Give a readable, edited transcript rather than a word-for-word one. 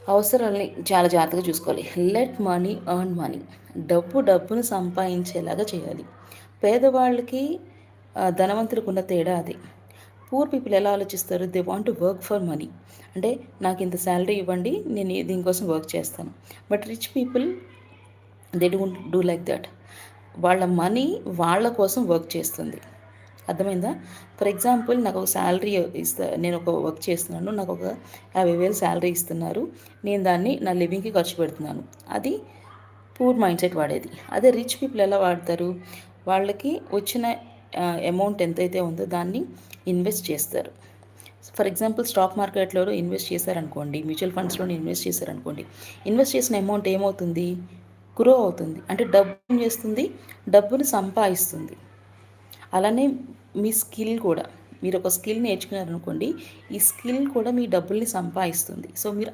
అవసరాల్ని చాలా జాగ్రత్తగా చూసుకోవాలి. Let money earn money. డబ్బును సంపాదించేలాగా చేయాలి. పేదవాళ్ళకి ధనవంతులకున్న తేడా అదే. పూర్ పీపుల్ ఎలా ఆలోచిస్తారు? They want to work for money. అంటే నాకింత సాలరీ ఇవ్వండి. నేను దీనికోసం వర్క్ చేస్తాను. But rich people they don't do like that. వాళ్ళ మనీ వాళ్ళ కోసం వర్క్ చేస్తుంది. అర్థమైందా? ఫర్ ఎగ్జాంపుల్ నాకు ఒక సాలరీ నేను ఒక వర్క్ చేస్తున్నాను. నాకు ఒక 50,000 సాలరీ ఇస్తున్నారు. నేను దాన్ని నా లివింగ్‌కి ఖర్చు పెడుతున్నాను. అది పూర్ మైండ్ సెట్ వాడేది. అదే రిచ్ పీపుల్ ఎలా వాడతారు? వాళ్ళకి వచ్చిన అమౌంట్ ఎంతైతే ఉందో దాన్ని ఇన్వెస్ట్ చేస్తారు. ఫర్ ఎగ్జాంపుల్ స్టాక్ మార్కెట్‌లో ఇన్వెస్ట్ చేశారనుకోండి, మ్యూచువల్ ఫండ్స్‌లోని ఇన్వెస్ట్ చేశారనుకోండి, ఇన్వెస్ట్ చేసిన అమౌంట్ ఏమవుతుంది? గ్రో అవుతుంది. అంటే డబ్బు ఏం చేస్తుంది? డబ్బుని సంపాదిస్తుంది. అలానే మీ స్కిల్ కూడా. మీరొక స్కిల్ నేర్చుకున్నారనుకోండి, ఈ స్కిల్ కూడా మీ డబ్బుల్ని సంపాదిస్తుంది. సో, మీరు